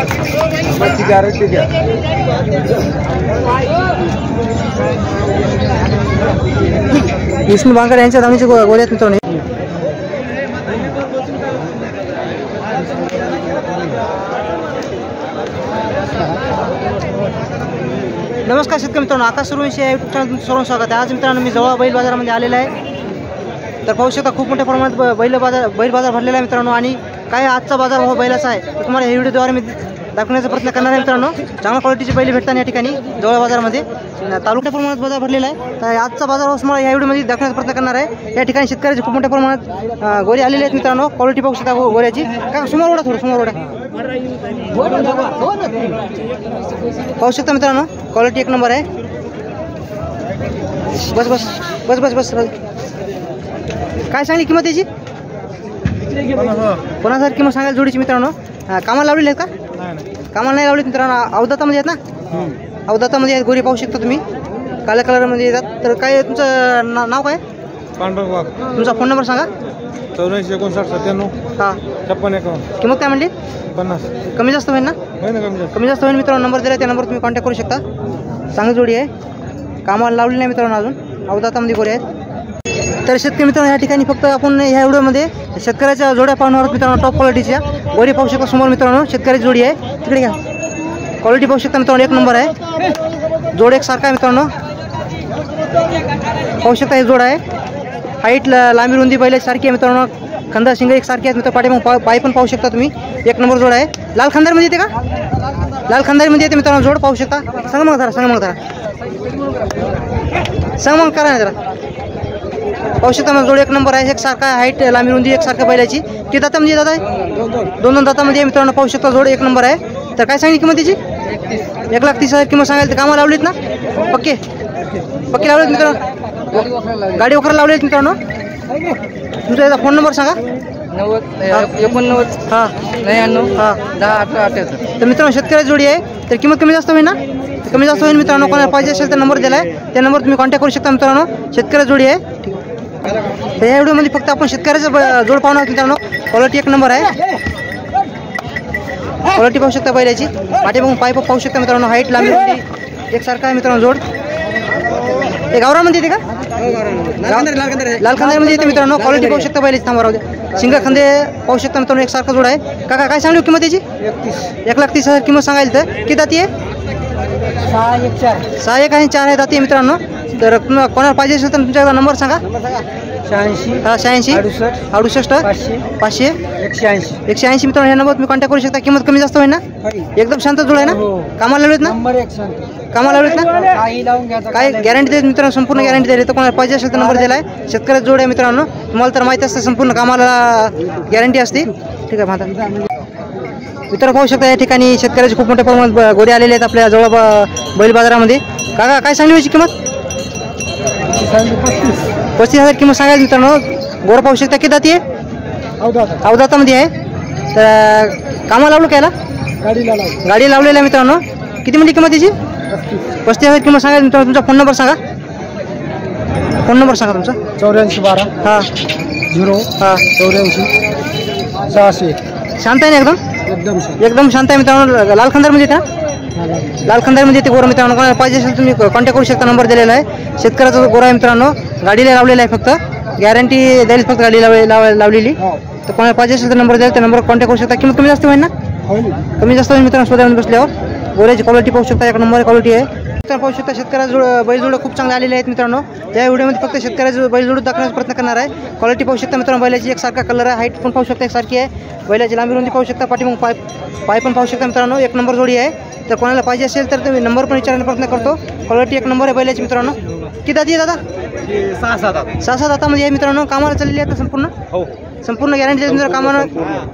बच्ची गॅरंटी द्या. विष्णू बांगर यांच्या धावणीचे गोळे आहेत मित्रांनो. नमस्कार शेतकरी मित्रांनो, आकाश सूर्यवंशी या यूट्यूब चॅनल तुमचं सर्वांचं स्वागत आहे. आज मित्रांनो मी जवळ बैल बाजारामध्ये आलेला आहे. तर पाहू शकता खूप मोठ्या प्रमाणात बैल बाजार भरलेला आहे मित्रांनो. आणि काय आजचा बाजार भाव बैलाचा आहे तर तुम्हाला या व्हिडिओद्वारे मी दाखवण्याचा प्रयत्न करणार आहे मित्रांनो. चांगल्या क्वालिटीची बैल भेटतात या ठिकाणी जवळ बाजारामध्ये. तालुक्या प्रमाणात बाजार भरलेला आहे. तर आजचा बाजार भाव तुम्हाला या व्हिडिओमध्ये दाखवण्याचा प्रयत्न करणार आहे. या ठिकाणी शेतकऱ्याचे खूप मोठ्या प्रमाणात गोरे आलेले आहेत मित्रांनो. क्वालिटी पाहू शकता गोऱ्याची. काय समोर ओढा, थोडं समोर ओढा. पाहू शकता मित्रांनो, क्वालिटी एक नंबर आहे. बस बस बस बस बस. काय सांगली किंमत याची? 50,000 किंमत सांगायला जोडीची मित्रांनो. कामाला लावलेली आहेत का? कामाला नाही लावली मित्रांनो. अवदातामध्ये आहेत ना? अवदातामध्ये आहेत. गोरी पाहू शकता तुम्ही, काळ्या कलरमध्ये येतात. तर काय तुमचं नाव काय? पांडुरंग वाघ. तुमचा फोन नंबर सांगा. 84 59 97 हां 56 51. किंमत काय म्हणली? 50. कमी जास्त होईल ना? कमी जास्त होईल मित्रांनो. नंबर दिला त्या नंबर तुम्ही कॉन्टॅक्ट करू शकता. चांगली जोडी आहे. कामाला लावली नाही मित्रांनो अजून. अवदातामध्ये गोरे आहेत. तर शेतकरी मित्रांनो या ठिकाणी फक्त आपण ह्या व्हिडिओमध्ये शेतकऱ्याच्या जोड्या पाहणार आहोत मित्रांनो. टॉप क्वालिटीच्या गोरी पाहू शकता समोर मित्रांनो. शेतकऱ्याची जोडी आहे. तिकडे घ्या. क्वालिटी पाहू शकता मित्रांनो, एक नंबर आहे. जोड एक सारखा आहे मित्रांनो. पाहू शकता हे जोड आहे. हाईट लांबी रुंदी बैल सारखी आहे मित्रांनो. खंदा शिंग एक सारखी आहेत मित्र. पाठी पाय पण पाहू शकता तुम्ही. एक नंबर जोड आहे. लाल खंदारीमध्ये येते का? लाल खंदारीमध्ये येते मित्रांनो जोड. पाहू शकता. सांगा मग जरा, सांगा मग जरा, सांग मग करा ना जरा. पाहू शकता मग जोड एक नंबर आहे. एक सारखा हाईट लांबी रुंदी एक सारखं बैलाची. किती दातामध्ये दादा आहे? दोन दातामध्ये आहे मित्रांनो. पाहू शकता जोड एक नंबर आहे. तर काय सांगली किंमत त्याची? 1,30,000 किंमत सांगायला. तर कामाला लावलीत ना? पक्के पक्के लावलेत मित्रांनो. गाडी वगैरे लावलेत मित्रांनो. तुमचा याचा फोन नंबर सांगा. 90 89 हां 99 हां 10 18 78. तर मित्रांनो शेतकऱ्याची जोडी आहे. तर किंमत कमी जास्त होईल ना? कमी जास्त होईल मित्रांनो. कोणाला पाहिजे असेल तर नंबर दिला आहे त्या नंबर तुम्ही कॉन्टॅक्ट करू शकता मित्रांनो. शेतकऱ्याची जोडी आहे. तर या व्हिडिओमध्ये फक्त आपण शेतकऱ्याचा जोड पाहणार आहोत मित्रांनो. क्वालिटी एक नंबर आहे. क्वालिटी पाहू शकता बैलाची. पाठी बघून पाईप पाहू शकता मित्रांनो. हाईट लांबी रुंदी एक सारखा आहे मित्रांनो जोड. हे गावरामध्ये येते का? लाल खंदारीमध्ये येते मित्रांनो. क्वालिटी पाहू शकता बैलाची. थांबा राहू द्या. शिंगा खंदे पाहू शकता मित्रांनो. एक सारखा जोड आहे. काका काय सांगली किंमत याची? 1,30,000 किंमत सांगायला. तर किती दाती आहे? 6 1 आणि 4 आहे दाती मित्रांनो. तर कोणाला पाहिजे असेल तर तुमच्याकडे नंबर सांगा. 86 68 500 180 मित्रांनो. या नंबर तुम्ही कॉन्टॅक्ट करू शकता. किंमत कमी जास्त होईल ना? एकदम शांत जोड आहे ना? कामाला लावलेत ना? कामाला लावलेत ना? काय गॅरंटी देत मित्रांनो? संपूर्ण गॅरंटी दिली. तर कोणाला पाहिजे असेल तर नंबर दिला आहे. शेतकऱ्याचा जोड आहे मित्रांनो. तुम्हाला तर माहिती असतं संपूर्ण कामाला गॅरंटी असते. ठीक आहे माझा मित्रांनो. पाहू शकता या ठिकाणी शेतकऱ्याचे खूप मोठ्या प्रमाणात गोरे आलेले आहेत आपल्या जवळ बैल बाजारामध्ये. काका काय सांगली याची किंमत? 35,000 किंमत सांगायला मित्रांनो. गोरा पाहू शकता. किती दाती आहे? अवदातामध्ये आहे. तर कामाला लावलं कायला? गाडी लावलेला आहे मित्रांनो. किती म्हणजे किंमत याची? 35,000 किंमत सांगायला मित्रांनो. तुमचा फोन नंबर सांगा. फोन नंबर सांगा तुमचा. 84 12 हां 0 हां 84 600. शांत आहे ना? एकदम शांत आहे मित्रांनो. लाल खंदारमध्ये येते ना? लाल खंदारमध्ये येते गोरा मित्रांनो. कोणाला पाहिजे असेल तुम्ही कॉन्टॅक्ट करू शकता. नंबर दिलेला आहे. शेतकऱ्याचा गोरा आहे मित्रांनो. गाडीला लावलेला आहे. फक्त गॅरंटी द्यायला फक्त गाडी लावलेली. तर कोणाला पाहिजे असेल तर नंबर द्यायला त्या नंबर कॉन्टॅक्ट करू शकता. किंमत कमी जास्त होईल ना? कमी जास्त होईल मित्रांनो. स्वतःमध्ये बसल्यावर गोऱ्याची क्वालिटी पाहू शकता. एक नंबर क्वालिटी आहे. तर पाहू शकता शेतकऱ्याचा बैलजोड खूप चांगले आलेले आहेत मित्रांनो. या व्हिडिओमध्ये फक्त शेतकऱ्याचं बैलजोड दाखवण्याचा प्रयत्न करणार आहे. क्वालिटी पाहू शकता मित्रांनो. बैलाची एक सारखा कलर आहे. हाईट पण पाहू शकता एक सारखी आहे. बैलाची लांबी रुंदी पाहू शकता. पाठी मग पाय पण पाहू शकता मित्रांनो. एक नंबर जोडी आहे. तर कोणाला पाहिजे असेल तर तुम्ही नंबर पण विचारण्याचा प्रयत्न करतो. क्वालिटी एक नंबर आहे बैलाची मित्रांनो. किती दाती आहे दादा? 6 दातामध्ये आहे मित्रांनो. कामाला चाललेली आहे संपूर्ण. हो संपूर्ण गॅरंटी देते मित्रांनो. कामाला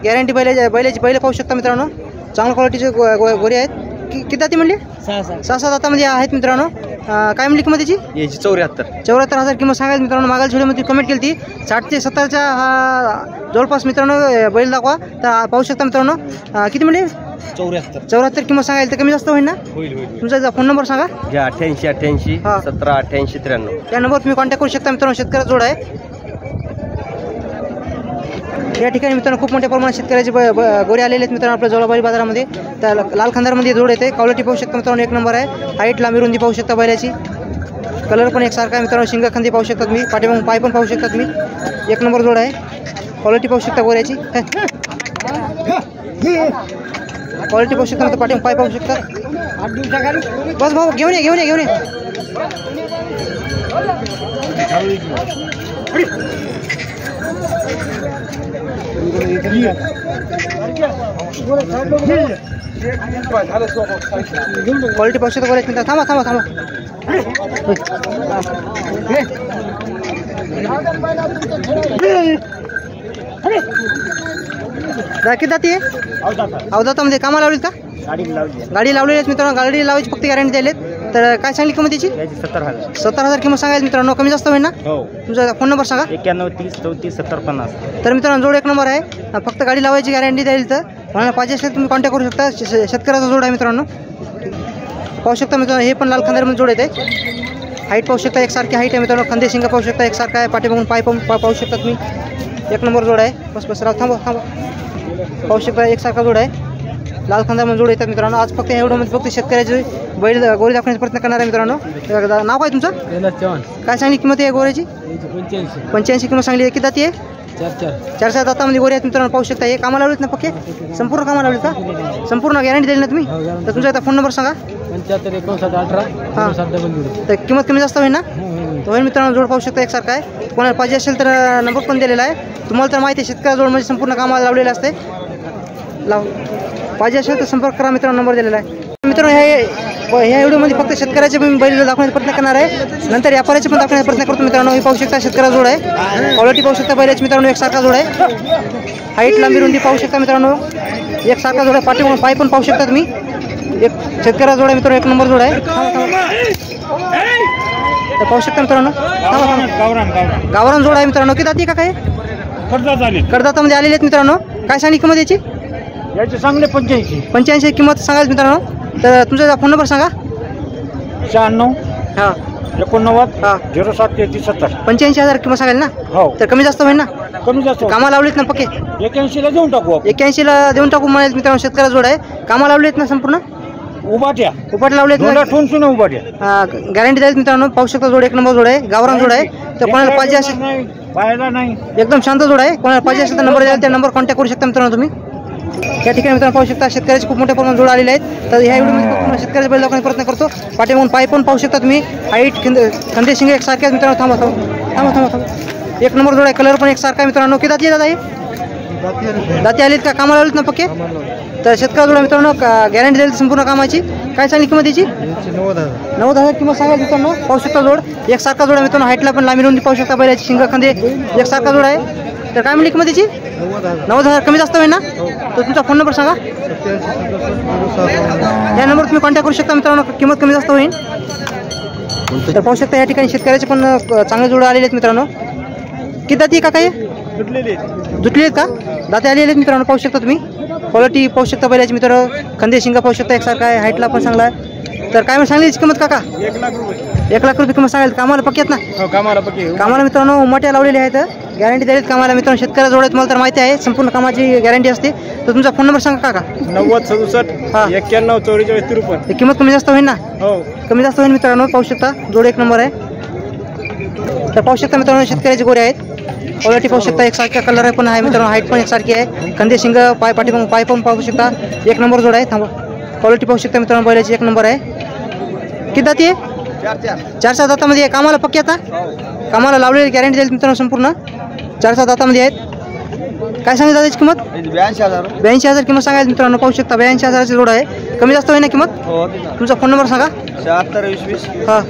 गॅरंटी बैलाची बैल पाहू शकता मित्रांनो. चांगल्या क्वालिटीचे गोरे आहेत. किती दाती म्हणली? 6 दातामध्ये आहेत मित्रांनो. काय म्हणली किंमत त्याची? 74,000 किंमत सांगायला मित्रांनो. मागाल व्हिडिओमध्ये कमेंट केली ती 60 ते 70च्या हा जवळपास मित्रांनो बैल दाखवा. तर पाहू शकता मित्रांनो. किती म्हणली? 74 किंमत सांगायला. तर कमी जास्त होईल ना? तुमचा फोन नंबर सांगा. 88 88 17 88 93. या नंबर तुम्ही कॉन्टॅक्ट करू शकता मित्रांनो. शेतकऱ्याचा जोड आहे. या ठिकाणी मित्रांनो खूप मोठ्या प्रमाणात शेतकऱ्याचे गोरे आलेले आहेत मित्रांनो आपल्या जवळपास बाजारामध्ये. त्या लाल खांदारमध्ये जोड येते. क्वालिटी पाहू शकता मित्रांनो एक नंबर आहे. हाईट लांबी रुंदी पाहू शकता बैलाची. कलर पण एकसारखा आहे मित्रांनो. शिंग खांदी पाहू शकता तुम्ही. पाठीमागून पाय पण पाहू शकता तुम्ही. एक नंबर जोड आहे. क्वालिटी पाहू शकता गोऱ्याची. क्वालिटी पाहू शकता पाठीमागून पाय पाहू शकता. बस भाऊ घेऊन ये घेऊन ये घेऊन ये. क्वालिटी पाहू शकता गोऱ्याची मित्रांनो. थांबा थांबा थांबा. किती जाती आहे अवधातामध्ये कामाला लावलीत का? गाडी लावलेली आहेत मित्रांनो. गाडी लावायची फक्त गॅरंटी द्यायलेत. तर काय सांगली किंमत त्याची? 70,000 किंमत सांगायची मित्रांनो. कमी जास्त होईल ना? तुमचा फोन नंबर सांगा. 91 30 34 70 50. तर मित्रांनो जोड एक नंबर आहे. फक्त गाडी लावायची गॅरंटी द्यायला तर मला पाहिजे असेल तुम्ही कॉन्टॅक्ट करू शकता. शेतकऱ्याचा जोड आहे मित्रांनो. पाहू शकता मित्रांनो हे पण लाल खांद्यामध्ये जोड येते. हाईट पाहू शकता एकसारखी हाईट आहे मित्रांनो. खांदे शिंगा पाहू शकता एकसारखा आहे. पाठीमागून पाय पाहू शकता तुम्ही. एक नंबर जोड आहे. बस राव थांबा थांबा. पाहू शकता एकसारखा जोड आहे. लाल खांद्यामध्ये जोड येतात मित्रांनो. आज फक्त या व्हिडिओमध्ये फक्त शेतकऱ्याचे बैल गोरी दाखवण्याचा प्रयत्न करणार आहे मित्रांनो. नाव काय तुमचं? काय सांगली किंमत आहे गोऱ्याची? 85 किंमत सांगली आहे. किती जाती आहे? 4 दातामध्ये गोरे आहेत मित्रांनो. पाहू शकता हे कामाला लावलेत ना पक्के? संपूर्ण कामाला लावलेत का? संपूर्ण गॅरंटी दिली ना तुम्ही? तर तुमचा आता फोन नंबर सांगा. 75 59 18 हां. तर किंमत कमी जास्त होईल ना? तो होईल मित्रांनो. जोड पाहू शकता एकसारखा आहे. कोणाला पाहिजे असेल तर नंबर पण दिलेला आहे. तुम्हाला तर माहिती आहे शेतकऱ्या जोड म्हणजे संपूर्ण कामाला लावलेलं असते. पाहिजे असेल तर संपर्क करा मित्रांनो. नंबर दिलेला आहे मित्रांनो. ह्या व्हिडिओमध्ये फक्त शेतकऱ्याचे पण बैल दाखवण्याचा प्रयत्न करणार आहे. नंतर व्यापाऱ्याचे पण दाखवण्याचा प्रयत्न करतो मित्रांनो. हे पाहू शकता शेतकऱ्या जोड आहे. क्वालिटी पाहू शकता बैलाची मित्रांनो एकसारखा जोड आहे. हाईट लांबी रुंदी पाहू शकता मित्रांनो एकसारखा जोड आहे. पाठीमागून पाय पण पाहू शकता तुम्ही. एक शेतकऱ्या जोड आहे मित्रांनो. एक नंबर जोड आहे. तर पाहू शकता मित्रांनो. गावरान जोड आहे मित्रांनो. किती जाती का काय? कडदातामध्ये आलेले आहेत मित्रांनो. काय सांगली किंमत याची? चांगले 85 किंमत सांगायची मित्रांनो. तर तुमचा फोन नंबर सांगा. 96 हां 89 हां 07 33 70. 85,000 किंमत सांगाल ना? हो. तर कमी जास्त होईल ना? कमी जास्त कामाला लावलीत ना पक्के? 81 ला देऊन टाकू. 81 ला देऊन टाकू म्हणाले मित्रांनो. शेतकऱ्या जोड आहे. कामाला लावलीत ना संपूर्ण? उभाट्या उपाट लावलेत ना? ठेवून सुद्धा उभाट्या. गॅरंटी द्यायची मित्रांनो. पाहू शकता जोड एक नंबर जोड आहे. गावरान जोड आहे. तर कोणाला पाहिजे असेल पाहायला नाही एकदम शांत जोड आहे. कोणाला पाहिजे असेल तर नंबर द्याल. त्या नंबर कॉन्टॅक्ट करू शकता मित्रांनो तुम्ही. या ठिकाणी मित्रांनो पाहू शकता शेतकऱ्याचे खूप मोठ्या प्रमाणात जोड आलेले आहेत. तर ह्या व्हिडिओमध्ये शेतकऱ्याचे बैल दाखवण्याचा प्रयत्न करतो. पाठीमागून पाय पण पाहू शकता तुम्ही. हाईट खांदे शिंगे एकसारखे आहेत मित्रांनो. थांबा थांबा थांबा थांबा. एक नंबर जोड आहे. कलर पण एकसारखा आहे मित्रांनो. किती जाती दादा हे? दाती आलीत का? कामाला लावलीत ना पक्के? तर शेतकऱ्या जोड मित्रांनो. गॅरंटी द्यायला संपूर्ण कामाची. काय सांगली किंमत याची? 90,000 किंमत सांगायची मित्रांनो. पाहू शकता जोड एकसारखा जोड आहे मित्रांनो. हाईटला पण लांबी रुंदी पाहू शकता. बैलाची शिंग खांदे एकसारखा जोड आहे. तर काय म्हणली किंमत याची? 90,000 कमी जास्त होईल ना? तर तुमचा फोन नंबर सांगा. या नंबर तुम्ही कॉन्टॅक्ट करू शकता मित्रांनो. किंमत कमी जास्त होईल. तर पाहू शकता या ठिकाणी शेतकऱ्याचे पण चांगले जोड आलेले आहेत मित्रांनो. किती दाती का काय? जुटलेली आहेत का? दाते आलेले आहेत मित्रांनो. पाहू शकता तुम्ही. क्वालिटी पाहू शकता बैलाची मित्रांनो. खांदे शिंगा पाहू शकता एकसारखा आहे. हाईटला पण चांगला आहे. तर काय सांगली किंमत काका? 1 लाख रुपये किंमत सांगाल. कामाला पक्की आहेत ना? कामाला मित्रांनो उमाट्या लावलेल्या आहेत. गॅरंटी द्यायला कामाला मित्रांनो. शेतकऱ्या जोड आहेत मला तर माहिती आहे. संपूर्ण कामाची गॅरंटी असते. तर तुमचा फोन नंबर सांगा काका. 90 67 91 44 53. किंमत कमी जास्त होईल ना? हो कमी जास्त होईल मित्रांनो. पाहू शकता जोड एक नंबर आहे. तर पाहू शकता मित्रांनो शेतकऱ्याचे गोरे आहेत. क्वालिटी पाहू शकता एकसारखा कलर आहे पण आहे मित्रांनो. हाईट पण एकसारखी आहे. खांदे शिंग पाय पाठीमागून पाय पण पाहू शकता. एक नंबर जोड आहे. थांबा. क्वालिटी पाहू शकता मित्रांनो. बैलाची एक नंबर आहे. किती दाती आहे? 4 दातामध्ये आहे. कामाला पक्की आता? कामाला लावलेली गॅरंटी द्यायची मित्रांनो संपूर्ण. 4 दातामध्ये आहेत. काय सांगितलं दादाची किंमत? 82,000 किंमत सांगायची मित्रांनो. पाहू शकता 82,000ची जोड आहे. कमी जास्त होईल ना किंमत? तुमचा फोन नंबर सांगा. 76 20 हां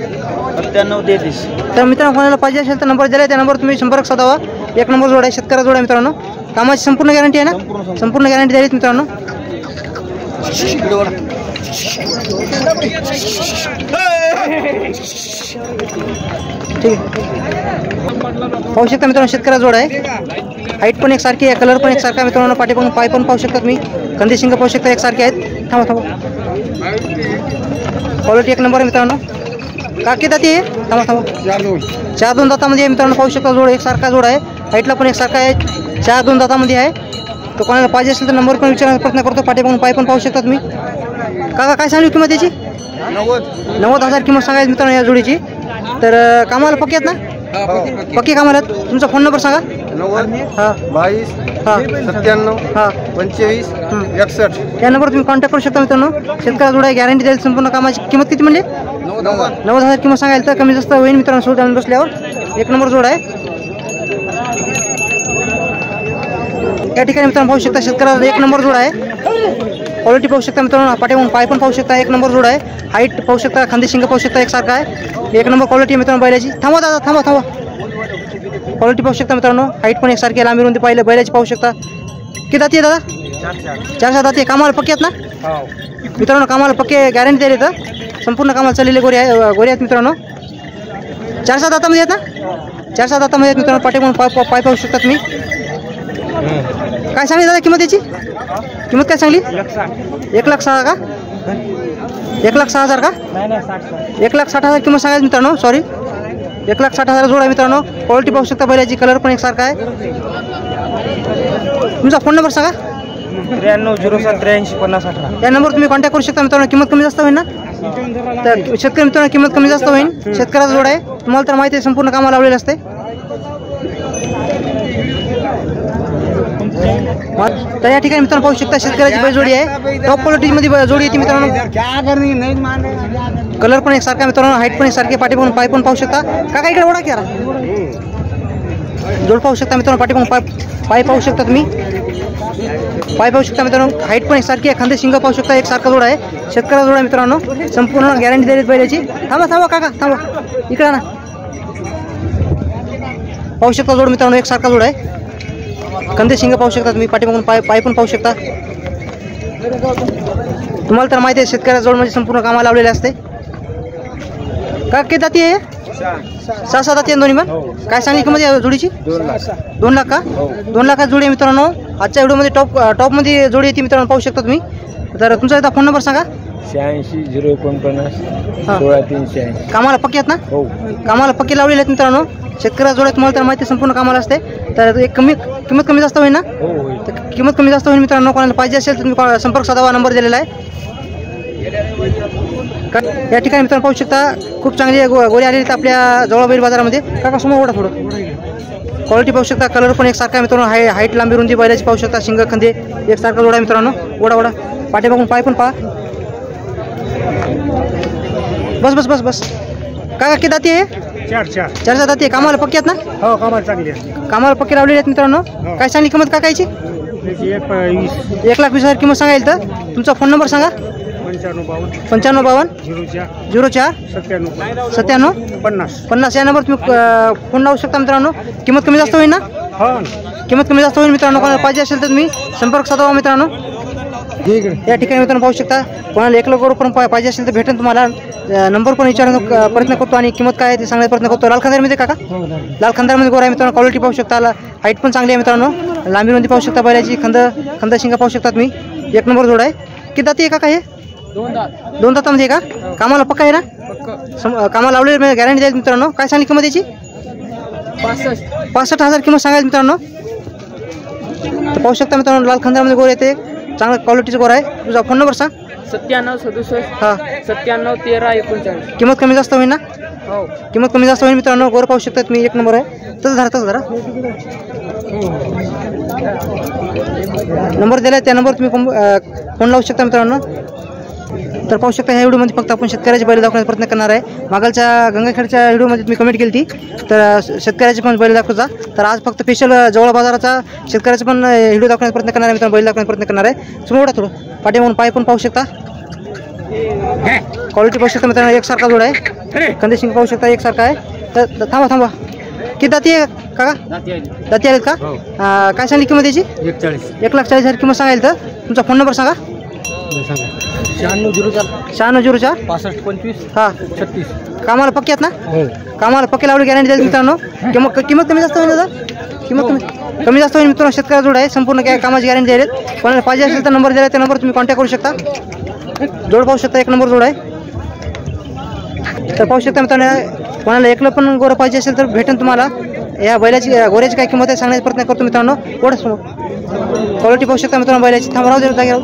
97 33. तर मित्रांनो कोणाला पाहिजे असेल तर नंबर दिला त्या नंबर तुम्ही संपर्क साधावा. एक नंबर जोड आहे. शेतकऱ्या जोड आहे मित्रांनो. कामाची संपूर्ण गॅरंटी आहे ना? संपूर्ण गॅरंटी द्यायची मित्रांनो. ठीक आहे. पाहू शकता मित्रांनो शेतकऱ्या जोड आहे. हाईट पण एकसारखी आहे. कलर पण एकसारखा मित्रांनो. पाठीमागून पाय पण पाहू शकता तुम्ही. कंदी शिंग पाहू शकता एकसारखे आहेत. थांबा थांबा. क्वालिटी एक नंबर आहे मित्रांनो. का किती दाती आहे? थांबा थांबा. 4 दातामध्ये मित्रांनो. पाहू शकता जोड एकसारखा जोड आहे. हाईटला पण एकसारखा आहे. चार 2 दातामध्ये आहे. तर कोणाला पाहिजे असेल तर नंबर पण विचारण्याचा प्रयत्न करतो. पाठी बघून पाय पण पाहू शकता तुम्ही. काका काय सांगली किंमत याची? 90,000 किंमत सांगायची मित्रांनो या जोडीची. तर कामाला पक्की आहेत ना? पक्की कामाला आहेत. तुमचा फोन नंबर सांगा. 22 हां 97 हां 25 61. या नंबरवर तुम्ही कॉन्टॅक्ट करू शकता मित्रांनो. शेतकऱ्याला जोडा गॅरंटी देईल संपूर्ण कामाची. किंमत किती म्हणले? 90,000 किंमत सांगायला तर कमी जास्त होईल मित्रांनो. सोड जाऊन बसल्यावर एक नंबर जोड आहे. या ठिकाणी मित्रांनो पाहू शकता शेतकऱ्याला एक नंबर जोड आहे. क्वालिटी पाहू शकता मित्रांनो. पाठीवरून पाय पण पाहू शकता. एक नंबर जोड आहे. हाईट पाहू शकता. खांदे शिंग पाहू शकता. एकसारखा आहे. एक नंबर क्वालिटी मित्रांनो बैलाची. थांबा दादा थांबा. क्वालिटी पाहू शकता मित्रांनो. हाईट पण एकसारखी आहे. लांबी रुंदी पाहिलं बैलाची पाहू शकता. किती दाती आहे दादा? 4 दाती. कामाला पक्की आहेत ना मित्रांनो? कामाला पक्के गॅरंटी दिली तर संपूर्ण कामाला चाललेले गोरे आहेत मित्रांनो. 4 दातामध्ये आहेत ना? 4 दातामध्ये आहेत मित्रांनो. पाठीवरून पाय पाहू शकता तुम्ही. काय सांगली दादा किंमत याची? किंमत काय सांगली? 1,06,000 का? 1,06,000 का? 1,60,000 किंमत सांगायची मित्रांनो. सॉरी 1,60,000 जोड आहे मित्रांनो. क्वालिटी पाहू शकता बैलाची. कलर पण एकसारखा आहे. तुमचा फोन नंबर सांगा. 9307835018. या नंबरवर तुम्ही कॉन्टॅक्ट करू शकता मित्रांनो. किंमत कमी जास्त होईल ना? तर शेतकरी मित्रांनो किंमत कमी जास्त होईल. शेतकऱ्याचा जोड आहे. तुम्हाला तर माहिती आहे संपूर्ण कामाला लावलेलं असते. तर या ठिकाणी मित्रांनो पाहू शकता शेतकऱ्याची बैलजोडी आहे. टॉप क्वालिटीमध्ये जोडी येते मित्रांनो. कलर पण एकसारखा मित्रांनो. हाईट पण एकसारखी. पाठी पण पाय पण पाहू शकता. काका इकडे ओढा करा. जोड पाहू शकता मित्रांनो. पाठी पण पाय पाहू शकता तुम्ही. पाय पाहू शकता मित्रांनो. हाईट पण एकसारखी आहे. खांदे शिंग पाहू शकता. एकसारखा जोड आहे. शेतकऱ्याचा जोड आहे मित्रांनो. संपूर्ण गॅरंटी दिली बैलाची. थांबा काका थांबा. इकडे ना पाहू शकता जोड मित्रांनो. एकसारखा जोड आहे. कंदे शिंग पाहू शकता तुम्ही. पाठीमागून पाय पण पाहू शकता. तुम्हाला तर माहिती आहे शेतकऱ्याचा जोड म्हणजे संपूर्ण कामाला लावलेले असते. का किती दाती आहे? 6 दाती आहे दोन्ही मग. काय सांगली किंमत या जोडीची? 2 लाख का? 2 लाखात जोडी आहे मित्रांनो. आजच्या व्हिडिओमध्ये टॉपमध्ये जोडी येते मित्रांनो. पाहू शकता तुम्ही. तर तुमचा एकदा फोन नंबर सांगा. 86 049 16 380. कामाला पक्की आहेत ना? हो. कामाला पक्की लावलेले आहेत मित्रांनो. शेतकऱ्याचा जोड आहे. तुम्हाला तर माहिती संपूर्ण कामाला असते. तर एक किंमत कमी जास्त होईल ना? तर किंमत कमी जास्त होईल मित्रांनो. कोणाला पाहिजे असेल तर तुम्ही संपर्क साधावा. नंबर दिलेला आहे. या ठिकाणी मित्रांनो पाहू शकता खूप चांगली गोरी आलेली आहेत आपल्या जवळ बैल बाजारामध्ये. काका समोर ओढा थोडं. क्वालिटी पाहू शकता. कलर पण एकसारखा आहे मित्रांनो. हाईट लांबी रुंदी बैलाची पाहू शकता. शिंग खंदे एकसारखा जोड आहे मित्रांनो. ओढा पाठीमागून पाय पण पहा. बस काका किती दाती आहे? 4 दाती आहे. कामाला पक्की आहेत ना? हो कामाला चांगली आहे. कामाला पक्की लावलेली आहेत मित्रांनो. काय सांगली किंमत काकायची? 1,20,000 किंमत सांगायला तर तुमचा फोन नंबर सांगा. 9552 04 97 50 या नंबर तुम्ही फोन लावू शकता मित्रांनो. किंमत कमी जास्त होईल ना? किंमत कमी जास्त होईल मित्रांनो. कोणाला पाहिजे असेल तर तुम्ही संपर्क साधावा मित्रांनो. या ठिकाणी मित्रांनो पाहू शकता. कोणाला 1,00,000 पण पाहिजे असेल तर भेटेल तुम्हाला. नंबर पण विचारण्याचा प्रयत्न करतो आणि किंमत काय आहे ते सांगण्याचा प्रयत्न करतो. लाल खंदारमध्ये काका? लाल खंदारमध्ये गोरा आहे मित्रांनो. क्वालिटी पाहू शकता. हाईट पण चांगली आहे मित्रांनो. लांबी रुंदी पाहू शकता. बैलाची खंद शिंगा पाहू शकता तुम्ही. एक नंबर जोड आहे. किती दाती आहे काका हे? 2 दातामध्ये आहे का? कामाला पक्का आहे ना? कामाला लावलेली गॅरंटी द्यायची मित्रांनो. काय सांगली किंमत याची? 65,000 किंमत सांगायची मित्रांनो. तर पाहू शकता मित्रांनो लाल खंदारमध्ये गोर येते. चांगल्या क्वालिटीचं गोर आहे. तुझा फोन नंबर सांग. 97 67 हां 97 13 39. किंमत कमी जास्त होईल ना? हो. किंमत कमी जास्त होईल मित्रांनो. गोर पाहू शकता तुम्ही. एक नंबर आहे. तसं धरा नंबर दिला आहे. त्या नंबर तुम्ही फोन लावू शकता मित्रांनो. तर पाहू शकता ह्या व्हिडिओमध्ये फक्त आपण शेतकऱ्याची बैल दाखवण्याचा प्रयत्न करणार आहे. मागलच्या गंगाखेडच्या व्हिडिओमध्ये तुम्ही कमेंट केली होती तर शेतकऱ्याची पण बैल दाखवता. तर आज फक्त स्पेशल जवळ बाजाराचा शेतकऱ्याचा पण व्हिडिओ दाखवण्याचा प्रयत्न करणार आहे मित्रांनो. बैल दाखवण्याचा प्रयत्न करणार आहे. समोर थोडं पाठीमागून पाय पण पाहू शकता. क्वालिटी पाहू शकता मित्रांनो. एकसारखा जोड आहे. कंडिशन पाहू शकता. एकसारखा आहे. तर थांबा किती दाती आहे काका? दाती आहेत का? काय सांगली किंमत याची? 1,40,000 किंमत सांगायला तर तुमचा फोन नंबर सांगा. 9604 6525 हां 36. कामाला पक्की आहेत ना? कामाला पक्की लावली गॅरंटी द्यायची मित्रांनो. किंमत कमी जास्त होईल दादा? किंमत कमी जास्त होईल मित्रांनो. शेतकऱ्या जोड आहे. संपूर्ण काय कामाची गॅरंटी द्यायला. कोणाला पाहिजे असेल तर नंबर दिला. त्या नंबर तुम्ही कॉन्टॅक्ट करू शकता. जोड पाहू शकता. एक नंबर जोड आहे. तर पाहू शकता मित्रांनो कोणाला एकलं पण गोरं पाहिजे असेल तर भेटेल तुम्हाला. या बैलाची गोऱ्याची काय किंमत आहे सांगण्याचा प्रयत्न करतो मित्रांनो. पुढे समोर क्वालिटी पाहू शकता मित्रांनो बैलाची. थांब राहू दे जागी राहू.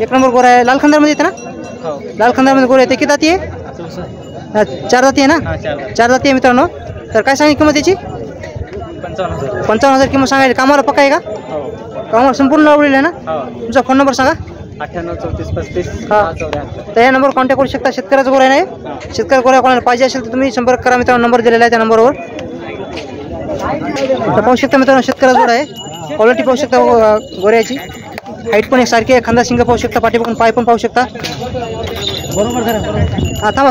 एक नंबर गोरा आहे. लाल खंदारमध्ये येते ना? लाल खंदारमध्ये गोरा येते. किती जाती आहे? 4 जाती आहे ना? 4 जाती आहे मित्रांनो. तर काय सांगितली किंमत याची? 55,000 किंमत सांगायला. कामाला पक्का आहे का? कामाला संपूर्ण लावलेलं आहे ना? तुमचा फोन नंबर सांगा. 98 तर या नंबरवर कॉन्टॅक्ट करू शकता. शेतकऱ्याचा गोरा नाही. शेतकरी गोरा कोणाला पाहिजे असेल तर तुम्ही संपर्क करा मित्रांनो. नंबर दिलेला आहे त्या नंबरवर. तर पाहू शकता मित्रांनो शेतकऱ्याचा गोरा आहे. क्वालिटी पाहू शकता गोऱ्याची. हाईट पण एक सारखी आहे. खांदा शिंग पाहू शकता. पाठी बघून पाय पण पाहू शकता. बरोबर करा. हां थांबा.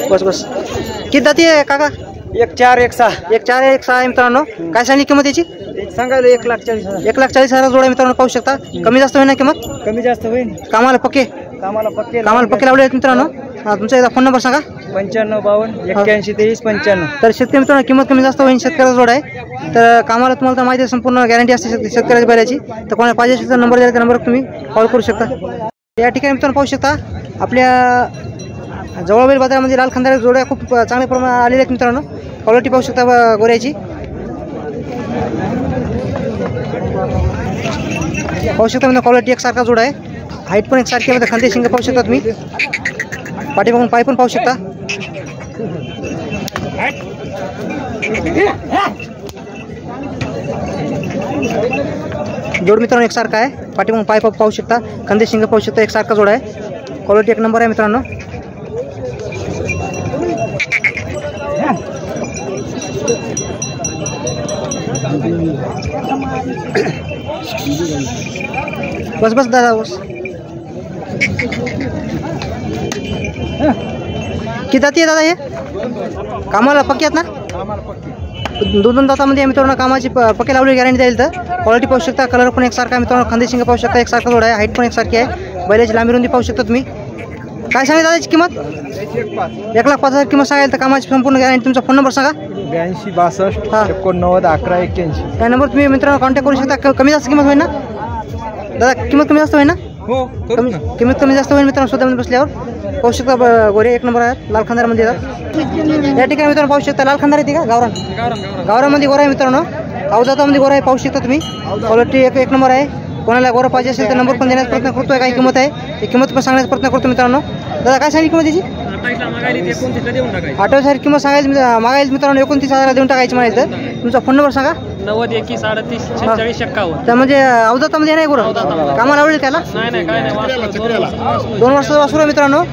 बस. किती जाती आहे काका? 1 4 1 6 1 4 1 6 आहे मित्रांनो. काय सांगली किंमत याची? सांगायला 1,40,000. 1,40,000 जोडा मित्रांनो पाहू शकता. कमी जास्त होईल ना किंमत? कमी जास्त होईल. कामाला पक्के लावले आहेत मित्रांनो. हा तुमचा एकदा फोन नंबर सांगा. 95 52 81 23 95. तर शेतकरी मित्रांनो किंमत कमी जास्त होईल. शेतकऱ्याचा जोड आहे. तर कामाला तुम्हाला तर माहिती आहे संपूर्ण गॅरंटी असते शेतकऱ्याच्या बैलाची. तर कोणाला पाहिजे असेल तर नंबर दिला त्या नंबरवर तुम्ही कॉल करू शकता. या ठिकाणी मित्रांनो पाहू शकता आपल्या जवळबैल बाजारामध्ये लाल खंदार जोड्या खूप चांगल्या प्रमाणात आलेल्या आहेत मित्रांनो. क्वालिटी पाहू शकता गोऱ्याची. पाहू शकता म्हणजे क्वालिटी एकसारखा जोडा आहे. हाईट पण एकसारखी आहे. खांदे शिंग पाहू शकता तुम्ही. पाठी बघून पाय पण पाहू शकता. जोड मित्रांनो एकसारखा आहे. पाठी बघून पाय पाहू शकता. खांदे शिंग पाहू शकता. एकसारखा जोडा आहे. क्वालिटी एक नंबर आहे मित्रांनो. बस दादा बस. किती जाती आहे दादा हे? कामाला पक्की आहेत ना? 2 दातामध्ये मित्रांनो कामाची पक्के लावली गॅरंटी देईल. तर क्वालिटी पाहू शकता. कलर पण एकसारखा मित्रांनो. खांदे शिंग पाहू शकता. एकसारखा जोड आहे. हाईट पण एकसारखी आहे. बैलाची लांबी रुंदी पाहू शकता तुम्ही. काय सांगितलं दादाची किंमत? 1,05,000 किंमत सांगायला. तर कामाची संपूर्ण गॅरंटी. तुमचा फोन नंबर सांगा. 82 62 89 11 81. त्या नंबर तुम्ही मित्रांनो कॉन्टॅक्ट करू शकता. कमी जास्त किंमत होईल ना दादा? किंमत कमी जास्त होईल ना? हो किंमत कमी जास्त होईल मित्रांनो. स्वतःमध्ये बसल्यावर पाहू शकता. गोरे एक नंबर आहेत. लाल खंदारमध्ये येतात. या ठिकाणी मित्रांनो पाहू शकता. लाल खंदार येते का? गावरामध्ये गोरा आहे मित्रांनो. अवजातामध्ये गोरा आहे पाहू शकता तुम्ही. क्वालिटी एक नंबर आहे. कोणाला गोरा पाहिजे असेल तर नंबर पण देण्याचा प्रयत्न करतोय. काय किंमत आहे ती किंमत पण सांगण्याचा प्रयत्न करतो मित्रांनो. दादा काय सांगितली किंमत याची? 28,000 किंमत सांगायची मागायला मित्रांनो. 29,000 देऊन टाकायची म्हणायचं. तर तुमचा फोन नंबर सांगा. 90 21 38 46 51. त्या म्हणजे अवजातामध्ये नाही गोरा कामाला आवडेल त्याला? नाही काय नाही. 2 वर्षाचा वासरू आहे मित्रांनो.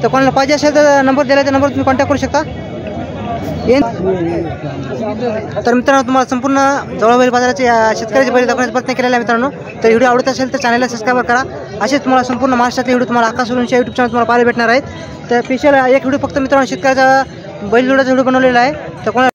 तर कोणाला पाहिजे असेल तर नंबर दिला त्या नंबर तुम्ही कॉन्टॅक्ट करू शकता. तर मित्रांनो तुम्हाला संपूर्ण जवळबैल बाजाराचे शेतकऱ्याचे बैल दाखवण्याचा प्रयत्न केलेला आहे मित्रांनो. तर व्हिडिओ आवडत असेल तर चॅनलला सबस्क्राईब करा. असेच तुम्हाला संपूर्ण महाराष्ट्रातले व्हिडिओ तुम्हाला आकाश सुरूंच्या यूट्यूब चॅनल तुम्हाला पाहायला भेटणार आहेत. तर स्पेशल एक व्हिडिओ फक्त मित्रांनो शेतकऱ्याचा बैल जोड्याचा व्हिडिओ बनवलेला आहे. तर कोणाला